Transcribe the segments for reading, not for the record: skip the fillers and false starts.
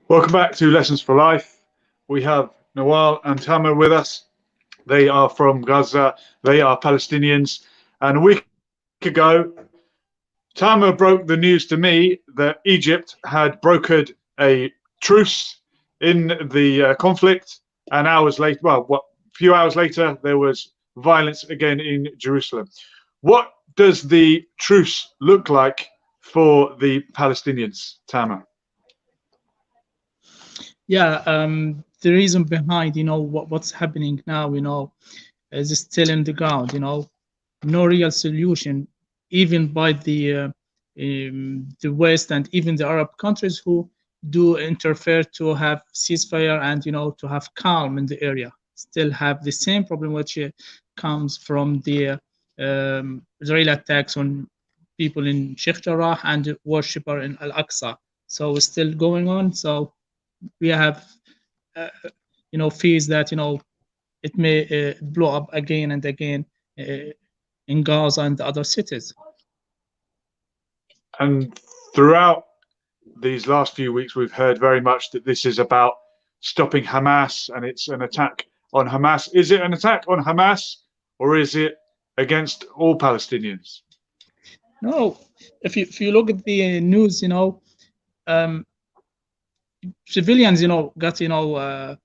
Welcome back to Lessons for Life. We have Nawal and Tamer with us. They are from Gaza. They are Palestinians. And a week ago, Tamer broke the news to me that Egypt had brokered a truce in the conflict. And hours later, well, a few hours later, there was violence again in Jerusalem. What does the truce look like for the Palestinians, Tamer? Yeah, the reason behind, what's happening now, is still in the ground, no real solution, even by the West and even the Arab countries who do interfere to have ceasefire and, to have calm in the area, still have the same problem which comes from the Israeli attacks on people in Sheikh Jarrah and worshipper in Al-Aqsa. So it's still going on. So we have, fears that, it may blow up again and again in Gaza and other cities. And throughout these last few weeks, we've heard very much that this is about stopping Hamas and it's an attack on Hamas. Is it an attack on Hamas or is it against all Palestinians? No, if you look at the news, civilians, got, injured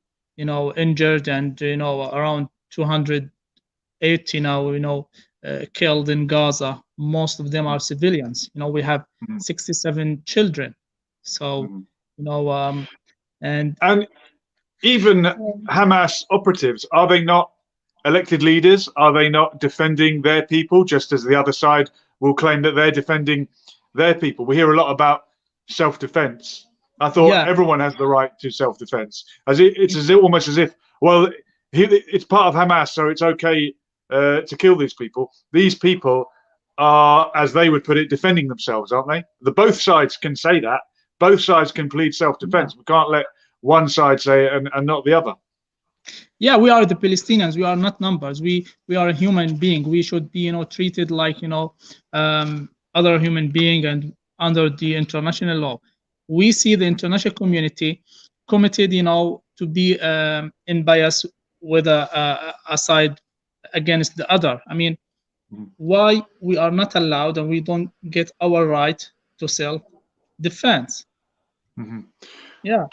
and, around 280 now, killed in Gaza. Most of them are civilians. We have 67 children. So, and even Hamas operatives, are they not elected leaders? Are they not defending their people, just as the other side will claim that they're defending their people? We hear a lot about self-defense. I thought everyone has the right to self-defense. It's almost as if, well, it's part of Hamas, so it's okay to kill these people. These people are, as they would put it, defending themselves, aren't they? Both sides can say that. Both sides can plead self-defense. We can't let one side say it and not the other. Yeah, we are the Palestinians. We are not numbers. We are a human being. We should be, treated like, other human being and under the international law. We see the international community committed, to be in bias with a side against the other. I mean, why we are not allowed and we don't get our right to self-defense? Yeah.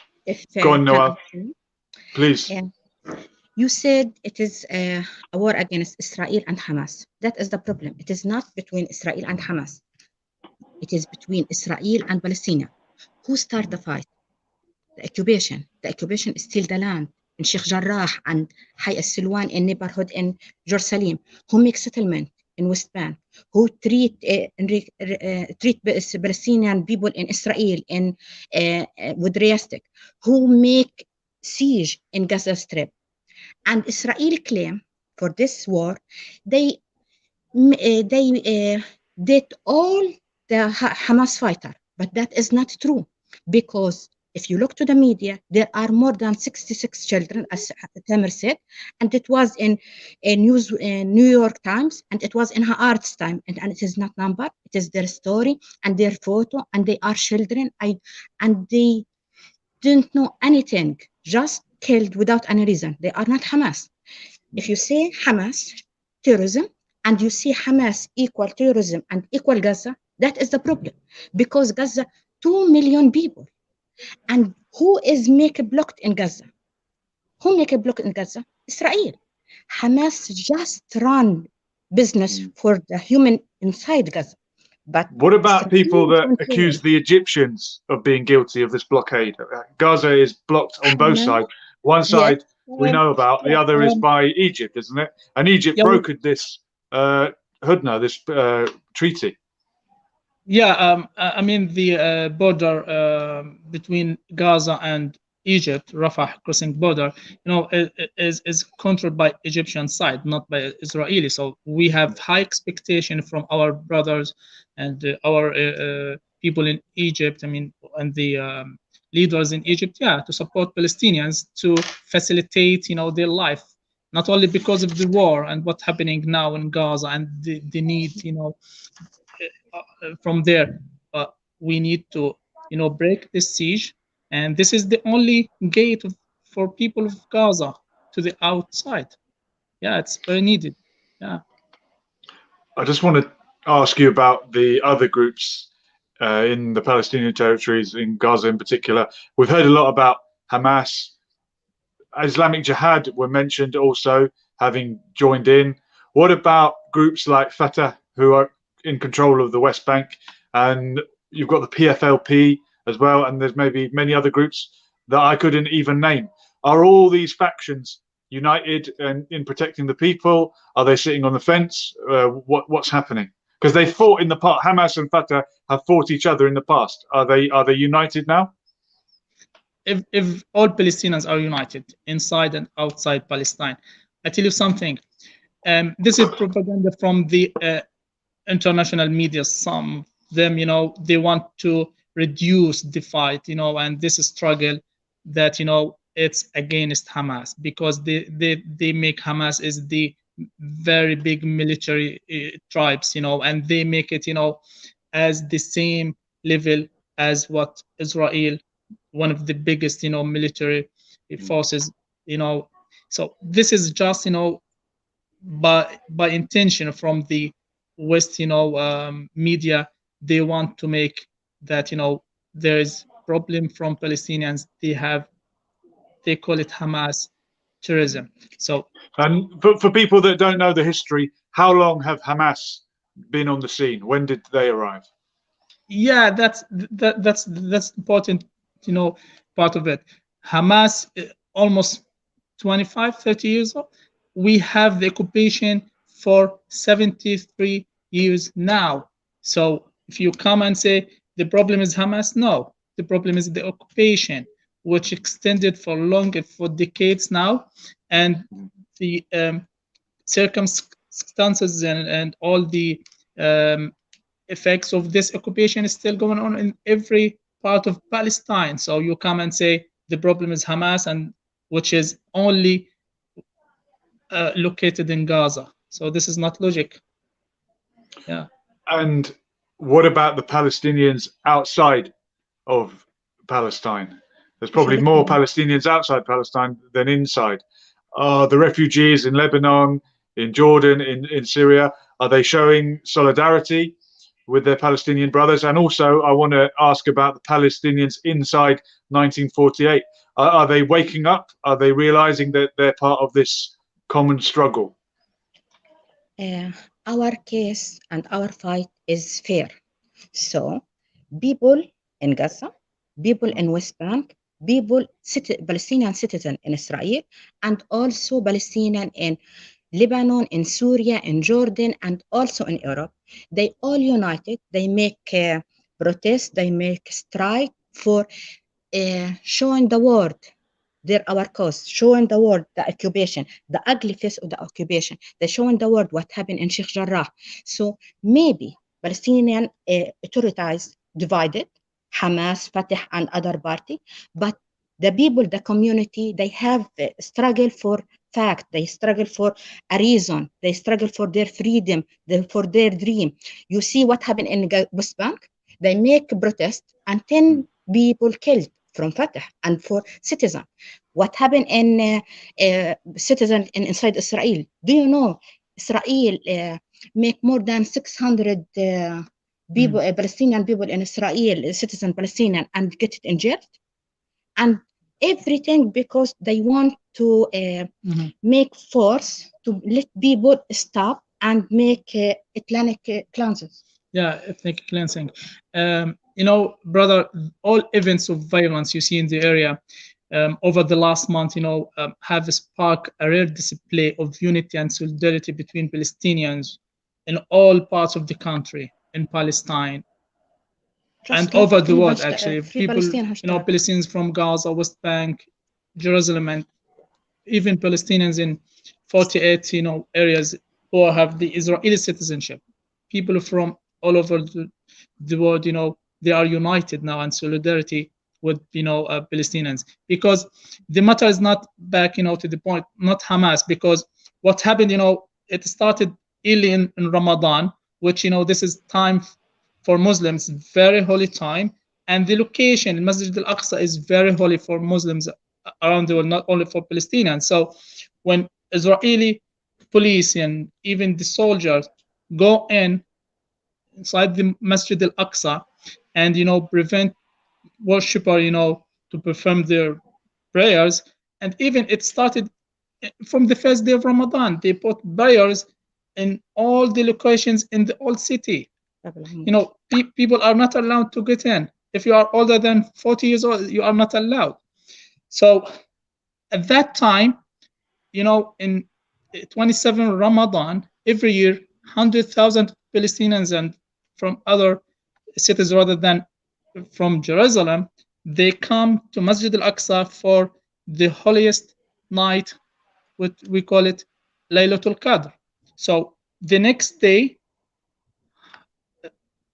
Go on, Noel. Please. You said it is a war against Israel and Hamas. That is the problem. It is not between Israel and Hamas. It is between Israel and Palestine. Who started the fight? The occupation. The occupation is still the land in Sheikh Jarrah and Hay al-Silwan in neighborhood in Jerusalem. Who make settlement in West Bank? Who treat Palestinian people in Israel with realistic? Who make siege in Gaza Strip? And Israel claim for this war, they did all the Hamas fighter, but that is not true, because if you look to the media, there are more than 66 children, as Tamer said, and it was in New York Times, and it was in Haaretz time, and it is not number, it is their story and their photo, and they are children, and they didn't know anything, just killed without any reason. They are not Hamas. If you say Hamas terrorism and you see Hamas equal terrorism and equal Gaza, that is the problem, because Gaza 2 million people, and who is make a block in Gaza? Who make a block in Gaza? Israel. Hamas just run business for the human inside Gaza. But what about people that accuse the Egyptians of being guilty of this blockade? Gaza is blocked on both sides. One side we know about, the other is by Egypt, isn't it? And Egypt brokered this Hudna, this treaty. Yeah, I mean the border between Gaza and Egypt, Rafah crossing border, is controlled by Egyptian side, not by Israeli. So we have high expectation from our brothers and our people in Egypt. I mean, and the leaders in Egypt, yeah, to support Palestinians to facilitate, their life, not only because of the war and what's happening now in Gaza and the need, from there, but we need to, break this siege, and this is the only gate for people of Gaza to the outside. Yeah, it's very needed. Yeah. I just want to ask you about the other groups in the Palestinian territories, in Gaza in particular. We've heard a lot about Hamas. Islamic Jihad were mentioned also, having joined in. What about groups like Fatah, who are in control of the West Bank? And you've got the PFLP as well, and there's maybe many other groups that I couldn't even name. Are all these factions united in protecting the people? Are they sitting on the fence? What's happening? Because they fought in the past. Hamas and Fatah have fought each other in the past. Are they united now? If all Palestinians are united inside and outside Palestine, I tell you something. This is propaganda from the international media. Some of them, they want to reduce the fight, and this struggle that, it's against Hamas, because they make Hamas is the very big military tribes, and they make it, as the same level as what Israel, one of the biggest, military forces, so this is just, by intention from the West, media. They want to make that, there is problem from Palestinians. They call it Hamas terrorism. So, and for people that don't know the history, how long have Hamas been on the scene? When did they arrive? Yeah, that's important, part of it. Hamas, almost 25, 30 years old. We have the occupation for 73 years now. So if you come and say the problem is Hamas, no, the problem is the occupation, which extended for longer, for decades now, and the circumstances and all the effects of this occupation is still going on in every part of Palestine. So you come and say the problem is Hamas, and which is only located in Gaza. So this is not logic. Yeah. And what about the Palestinians outside of Palestine? There's probably more Palestinians outside Palestine than inside. The refugees in Lebanon, in Jordan, in Syria, are they showing solidarity with their Palestinian brothers? And also, I want to ask about the Palestinians inside 1948. Are they waking up? Are they realizing that they're part of this common struggle? Our case and our fight is fair. So, people in Gaza, people in West Bank, Palestinian citizens in Israel, and also Palestinian in Lebanon, in Syria, in Jordan, and also in Europe. They all united. They make protests. They make strike for showing the world our cause, showing the world the occupation, the ugly face of the occupation. They're showing the world what happened in Sheikh Jarrah. So maybe Palestinian authorities divided, Hamas, Fatah, and other party, but the people, the community, they have struggle for fact. They struggle for a reason. They struggle for their freedom, for their dream. You see what happened in West Bank? They make protest and 10 people killed from Fatah and for citizens. What happened in citizens inside Israel? Do you know Israel make more than 600 people, Palestinian people in Israel, citizen Palestinian, and get it in jail? And everything because they want to make force to let people stop and make ethnic cleanses. Yeah, ethnic cleansing. Brother, all events of violence you see in the area over the last month, have sparked a rare display of unity and solidarity between Palestinians in all parts of the country, in Palestine, and over the world, actually. People, Palestinians from Gaza, West Bank, Jerusalem, and even Palestinians in 48, areas who have the Israeli citizenship. People from all over the world, they are united now in solidarity with Palestinians, because the matter is not back to the point, not Hamas, because what happened, it started early in Ramadan, which this is time for Muslims, very holy time, and the location in Masjid al-Aqsa is very holy for Muslims around the world, not only for Palestinians. So when Israeli police and even the soldiers go inside the Masjid al-Aqsa and prevent worshipper to perform their prayers, and even it started from the first day of Ramadan, they put barriers in all the locations in the old city. People are not allowed to get in. If you are older than 40 years old, you are not allowed. So at that time, in 27 Ramadan, every year, 100,000 Palestinians and from other cities rather than from Jerusalem, they come to Masjid al-Aqsa for the holiest night, what we call it Laylatul Qadr. So the next day,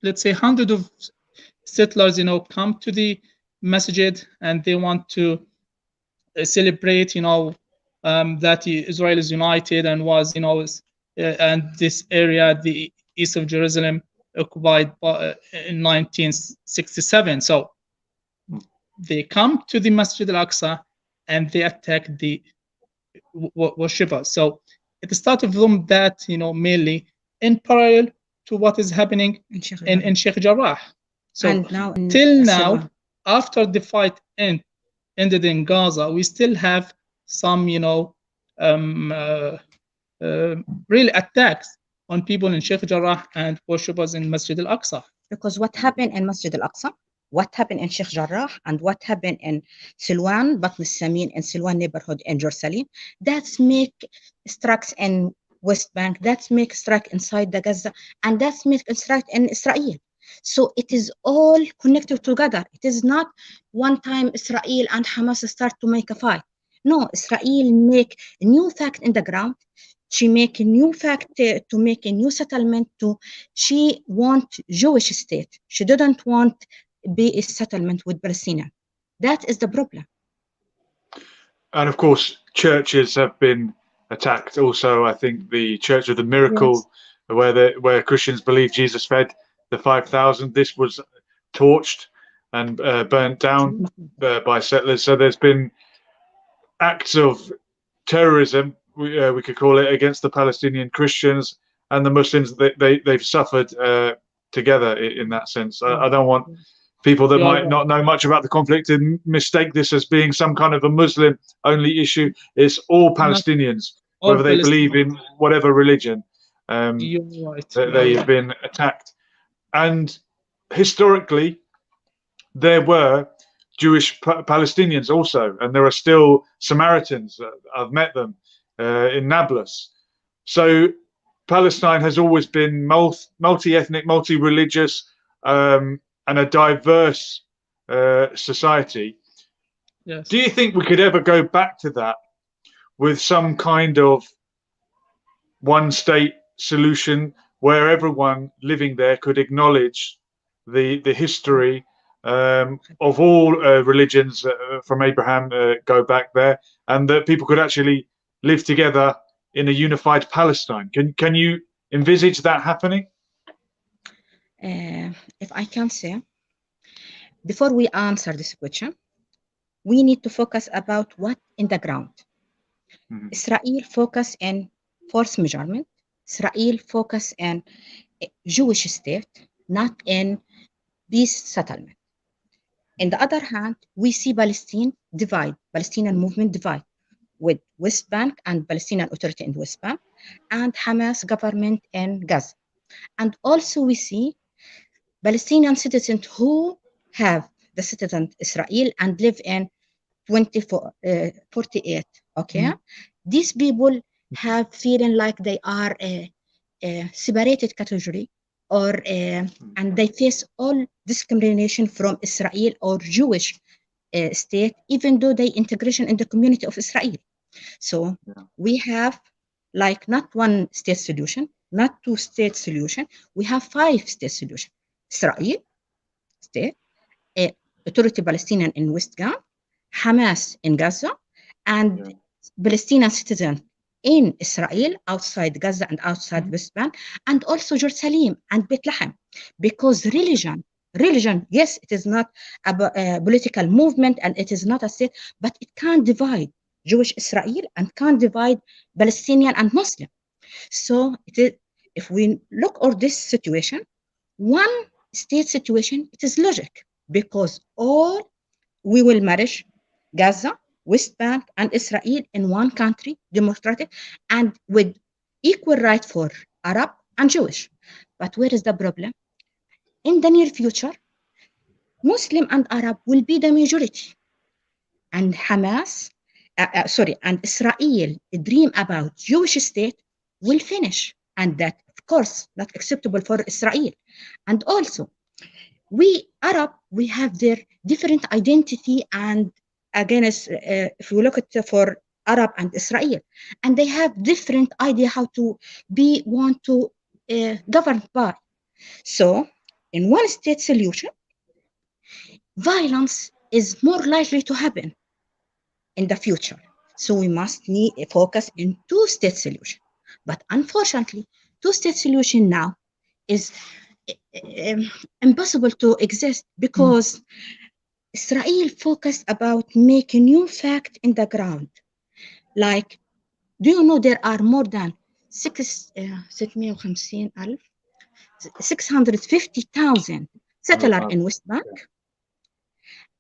let's say hundreds of settlers, come to the masjid and they want to celebrate, that Israel is united and was, and this area, the east of Jerusalem, occupied in 1967. So they come to the Masjid al-Aqsa and they attack the worshippers. So it started from that, mainly in parallel to what is happening in Sheikh Jarrah. So and now till now, after the fight ended in Gaza, we still have some, really attacks on people in Sheikh Jarrah and worshippers in Masjid al-Aqsa. Because what happened in Masjid al-Aqsa, what happened in Sheikh Jarrah, and what happened in Silwan, Batn al-Samin, and Silwan neighborhood in Jerusalem, that's make strikes in West Bank, that's make strike inside the Gaza, and that's make strike in Israel. So it is all connected together. It is not one time Israel and Hamas start to make a fight. No, Israel make a new fact in the ground. She make a new fact to make a new settlement. She want Jewish state. She didn't want be a settlement with Palestinian. That is the problem. And of course, churches have been attacked. Also, I think the Church of the Miracle, yes, where Christians believe Jesus fed the 5,000, this was torched and burnt down by settlers. So there's been acts of terrorism, we could call it, against the Palestinian Christians and the Muslims. They've suffered together in that sense. I don't want people that might not know much about the conflict to mistake this as being some kind of a Muslim only issue. It's all Palestinians, whether they believe in whatever religion. You're right. They have been attacked. And historically, there were Jewish Palestinians also, and there are still Samaritans. I've met them in Nablus. So Palestine has always been multi-ethnic, multi-religious, and a diverse society. Yes. Do you think we could ever go back to that with some kind of one-state solution where everyone living there could acknowledge the history of all religions from Abraham go back there, and that people could actually live together in a unified Palestine? Can you envisage that happening? If I can say, before we answer this question, we need to focus about what in the ground. Israel focus in force measurement. Israel focus in Jewish state, not in peace settlement. On the other hand, we see Palestinian movement divide with West Bank and Palestinian Authority in West Bank and Hamas government in Gaza. And also we see Palestinian citizens who have the citizen Israel and live in 48. Okay, these people have feeling like they are a separated category, or and they face all discrimination from Israel or Jewish state, even though they integration in the community of Israel. So we have like not one state solution, not two state solution. We have 5 state solution: Israel state, Authority Palestinian in West Bank, Hamas in Gaza, and Palestinian citizens in Israel, outside Gaza and outside West Bank, and also Jerusalem and Bethlehem, because religion, yes, it is not a political movement and it is not a state, but it can't divide Jewish Israel and can't divide Palestinian and Muslim. So it is, if we look at this situation, one state situation, it is logic, because all we will manage Gaza, West Bank, and Israel in one country, democratic, and with equal right for Arab and Jewish. But where is the problem? In the near future, Muslim and Arab will be the majority, and and Israel dream about Jewish state will finish, and that, of course, not acceptable for Israel. And also, we Arab, we have their different identity, and again, if we look at for Arab and Israel, and they have different idea how to want to govern by. So, in one state solution, violence is more likely to happen in the future. So we must focus in two-state solution. But unfortunately, two-state solution now is impossible to exist, because Israel focused about making new fact in the ground. Like, do you know there are more than 650,000 settlers in West Bank,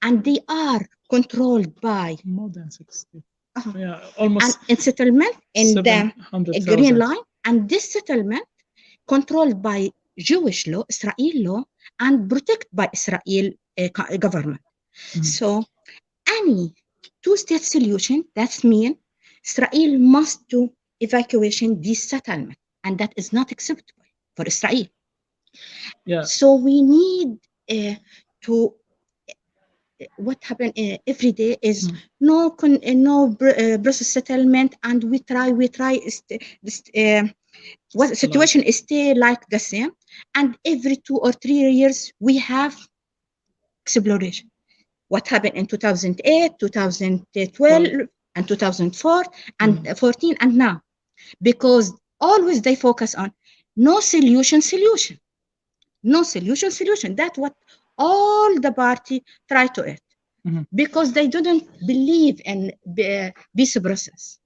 and they are controlled by more than 60. Yeah, almost. And in settlement in the Green Line, and this settlement controlled by Jewish law, Israel law, and protected by Israel government. So any two-state solution, that means Israel must do evacuation this settlement, and that is not acceptable for Israel. Yeah. So we need to. What happened every day is no process settlement, and we try what situation is stay like the same, and every 2 or 3 years we have exploration. What happened in 2008, 2012, and 2004, and 14, and now, because always they focus on no solution. That's what all the party try to it, because they didn't believe in peace process.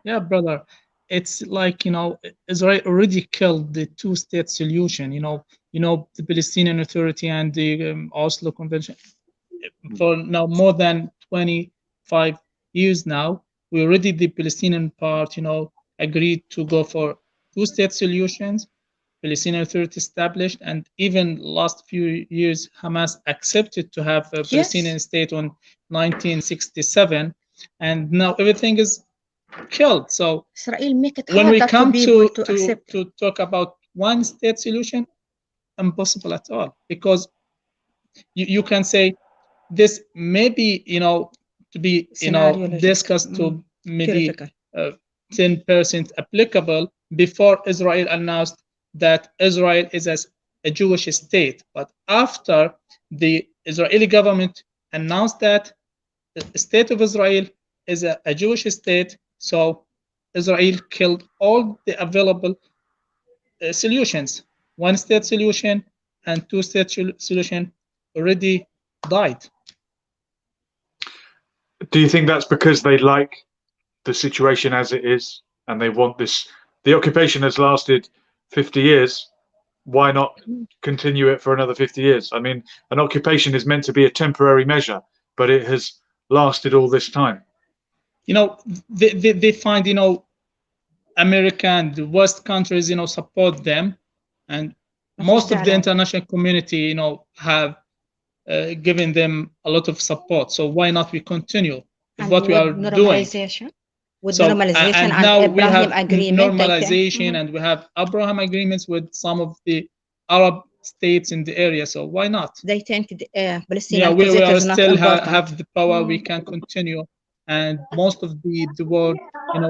Yeah, brother, it's like, Israel already killed the two-state solution. The Palestinian Authority and the Oslo Convention for now more than 25 years now. The Palestinian part, agreed to go for two-state solutions. Palestinian Authority established, and even last few years, Hamas accepted to have a Palestinian state on 1967, and now everything is killed. So Israel make it when we come to talk about one-state solution, impossible at all, because you can say this maybe to be discussed to maybe 10% applicable before Israel announced that Israel is as a Jewish state. But after the Israeli government announced that the state of Israel is a Jewish state, so Israel killed all the available solutions. One-state solution and two-state solution already died. Do you think that's because they like the situation as it is, and they want this? The occupation has lasted 50 years. Why not continue it for another 50 years? I mean, an occupation is meant to be a temporary measure, but it has lasted all this time. They find, America and the West countries, support them, and most of the international community, have given them a lot of support. So why not we continue with what we are doing? With normalization, and now we have normalization, and we have Abraham agreements with some of the Arab states in the area. So why not? They think Palestinian we are still have the power. We can continue, and most of the world,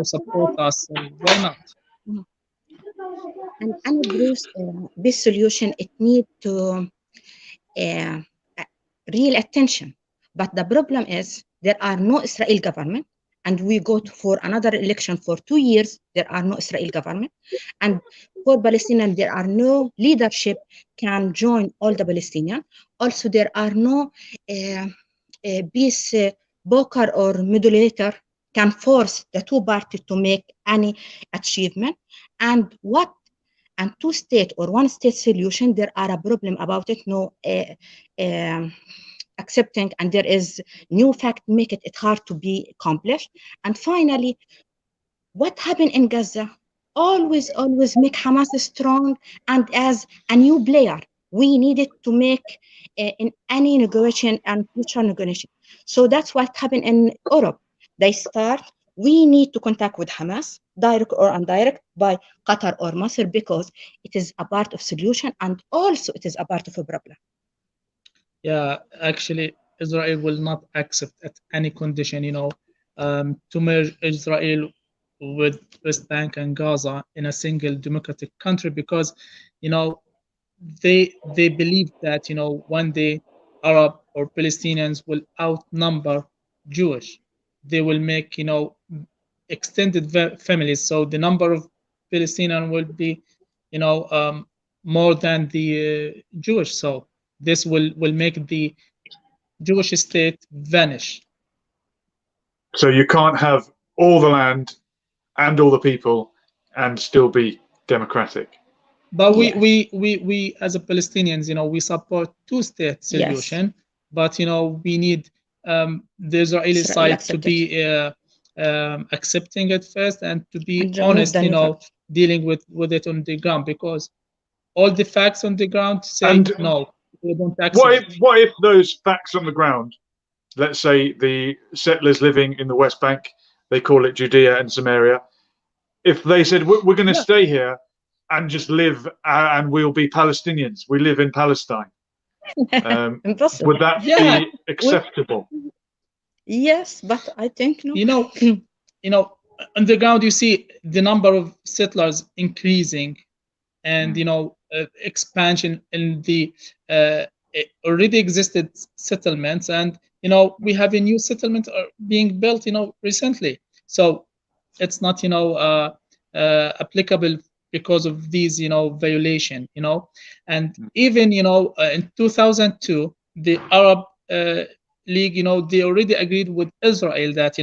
support us. So why not? And Bruce, this solution, it need to real attention. But the problem is there are no Israel government, and we go for another election for 2 years. There are no Israel government, and for Palestinian there are no leadership can join all the Palestinian. Also, there are no peace broker or mediator can force the two parties to make any achievement. And two state or one state solution, there are a problem about it. No. Accepting, and there is new fact make it hard to be accomplished. And finally, what happened in Gaza always make Hamas strong and as a new player we needed to make in any negotiation and future negotiation. So that's what happened in Europe. They start, we need to contact with Hamas, direct or indirect, by Qatar or Masr, because it is a part of solution and also it is a part of a problem. Yeah, actually, Israel will not accept at any condition, to merge Israel with West Bank and Gaza in a single democratic country, because, they believe that, one day Arab or Palestinians will outnumber Jewish. They will make, extended families. So the number of Palestinians will be, more than the Jewish. So this will make the Jewish state vanish. So you can't have all the land and all the people and still be democratic. But we as a Palestinians, we support two-state solution. Yes. But we need the Israeli side to be accepting it first, and to be honest, dealing with it on the ground, because all the facts on the ground say no, we don't accept. What if those facts on the ground, let's say the settlers living in the West Bank, they call it Judea and Samaria, if they said we're going to stay here and just live and we'll be Palestinians, we live in Palestine, would that be acceptable? Yes, but I think no. On the ground you see the number of settlers increasing, and expansion in the already existed settlements, and we have a new settlement being built recently. So it's not applicable because of these violation. And even in 2002 the Arab League, they already agreed with Israel that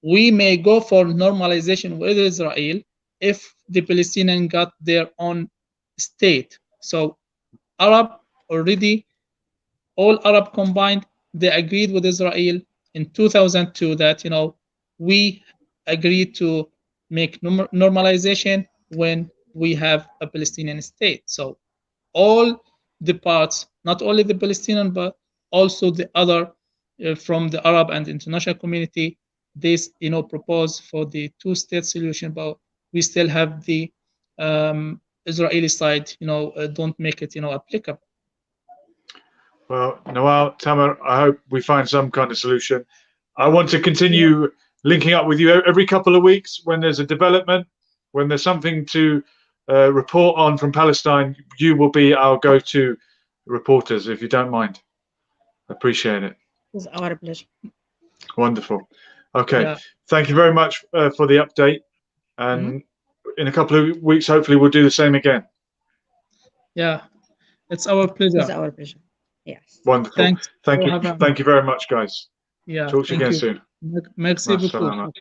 we may go for normalization with Israel if the Palestinians got their own state. So all Arab combined, they agreed with Israel in 2002 that we agreed to make normalization when we have a Palestinian state. So all the parts, not only the Palestinian but also the other from the Arab and international community, they propose for the two-state solution, but we still have the Israeli side don't make it applicable. Well, Noel, Tamer, I hope we find some kind of solution. I want to continue linking up with you every couple of weeks when there's a development, when there's something to report on from Palestine. You will be our go-to reporters, if you don't mind. Appreciate it. It's our pleasure. Wonderful. Okay, thank you very much for the update, and in a couple of weeks hopefully we'll do the same again. Yeah, it's our pleasure. It's our pleasure. Yes. Wonderful. Thanks. Thank you very much, guys. Yeah. Talk to you again soon. Merci beaucoup.